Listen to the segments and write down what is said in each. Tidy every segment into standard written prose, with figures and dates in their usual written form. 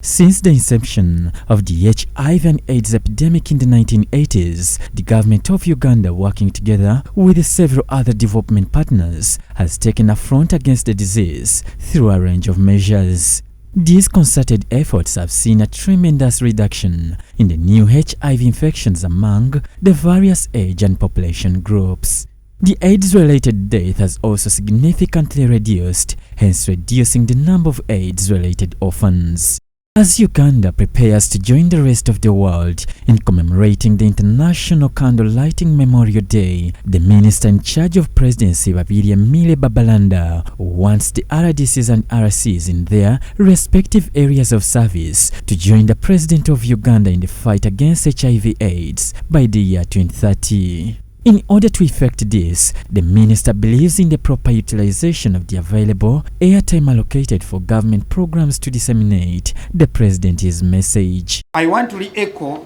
Since the inception of the HIV and AIDS epidemic in the 1980s, the government of Uganda, working together with several other development partners, has taken a front against the disease through a range of measures. These concerted efforts have seen a tremendous reduction in the new HIV infections among the various age and population groups. The AIDS-related death has also significantly reduced, hence reducing the number of AIDS-related orphans. As Uganda prepares to join the rest of the world in commemorating the International Candle Lighting Memorial Day, the Minister in charge of Presidency, Emile Babalanda, wants the RDCS and RCs in their respective areas of service to join the President of Uganda in the fight against HIV/AIDS by the year 2030. In order to effect this, the minister believes in the proper utilization of the available airtime allocated for government programs to disseminate the president's message. I want to re-echo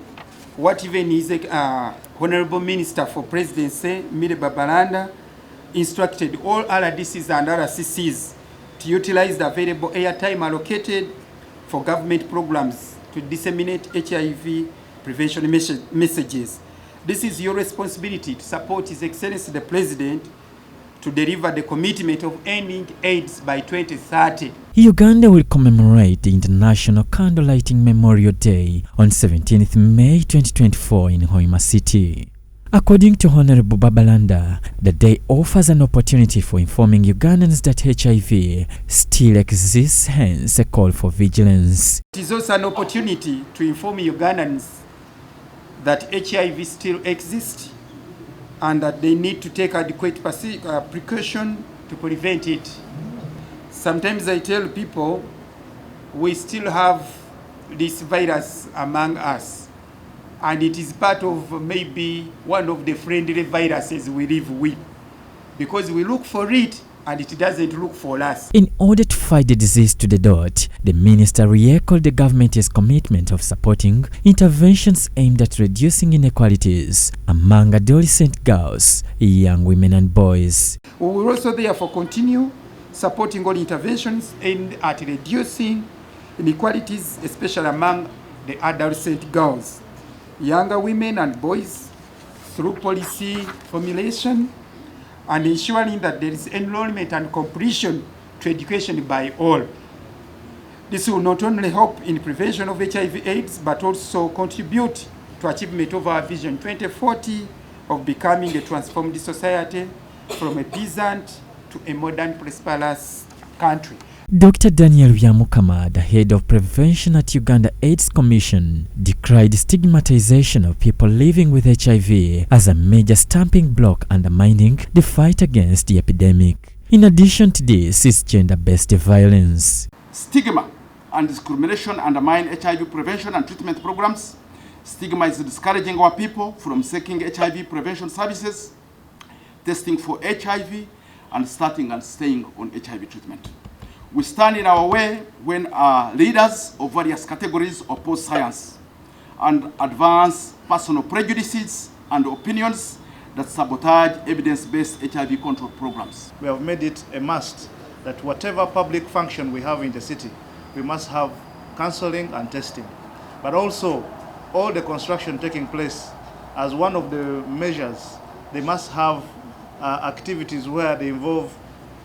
what even his Honorable Minister for Presidency, Emile Babalanda, instructed all RDCs and RCCs to utilize the available airtime allocated for government programs to disseminate HIV prevention messages. This is your responsibility to support His Excellency the President to deliver the commitment of ending AIDS by 2030. Uganda will commemorate the International Candle Lighting Memorial Day on 17th May 2024 in Hoima City. According to Honorable Babalanda, the day offers an opportunity for informing Ugandans that HIV still exists, hence a call for vigilance. It is also an opportunity to inform Ugandans that HIV still exists and that they need to take adequate precaution to prevent it. Sometimes I tell people we still have this virus among us, and it is part of maybe one of the friendly viruses we live with, because we look for it and it doesn't look for us. In order to fight the disease to the dot, the minister re-echoed the government's commitment of supporting interventions aimed at reducing inequalities among adolescent girls, young women and boys. We will also therefore continue supporting all interventions aimed at reducing inequalities, especially among the adolescent girls, younger women and boys, through policy formulation and ensuring that there is enrollment and completion to education by all. This will not only help in prevention of HIV/AIDS, but also contribute to achievement of our Vision 2040 of becoming a transformed society from a peasant to a modern prosperous country. Dr. Daniel Byamukama, the head of prevention at Uganda AIDS Commission, decried stigmatization of people living with HIV as a major stumbling block undermining the fight against the epidemic. In addition to this is gender-based violence. Stigma and discrimination undermine HIV prevention and treatment programs. Stigma is discouraging our people from seeking HIV prevention services, testing for HIV, and starting and staying on HIV treatment. We stand in our way when our leaders of various categories oppose science and advance personal prejudices and opinions that sabotage evidence-based HIV control programs. We have made it a must that whatever public function we have in the city, we must have counseling and testing. But also, all the construction taking place, as one of the measures, they must have activities where they involve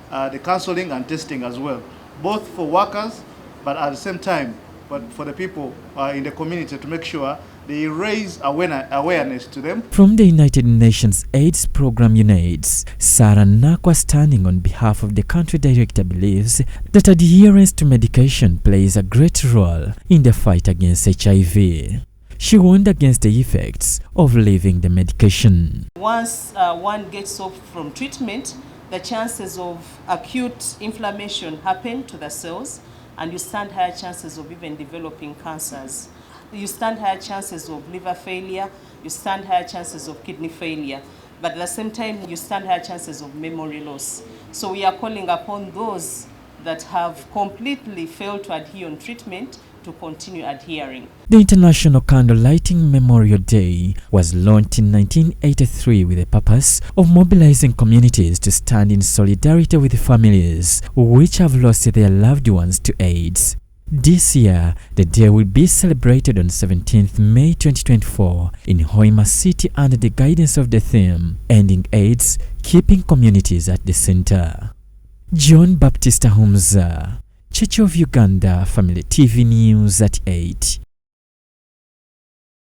the counseling and testing as well, both for workers, but at the same time, but for the people in the community, to make sure they raise awareness to them. From the United Nations AIDS Program UNAIDS, Sarah Nakwa, standing on behalf of the country director, believes that adherence to medication plays a great role in the fight against HIV. She warned against the effects of leaving the medication. Once one gets off from treatment, the chances of acute inflammation happen to the cells, and you stand higher chances of even developing cancers. You stand higher chances of liver failure, you stand higher chances of kidney failure, but at the same time, you stand higher chances of memory loss. So we are calling upon those that have completely failed to adhere on treatment to continue adhering. The International Candle Lighting Memorial Day was launched in 1983 with the purpose of mobilizing communities to stand in solidarity with the families which have lost their loved ones to AIDS. This year, the day will be celebrated on 17th May 2024 in Hoima City under the guidance of the theme, Ending AIDS, Keeping Communities at the Center. John Baptista Humza, Church of Uganda Family TV News at 8.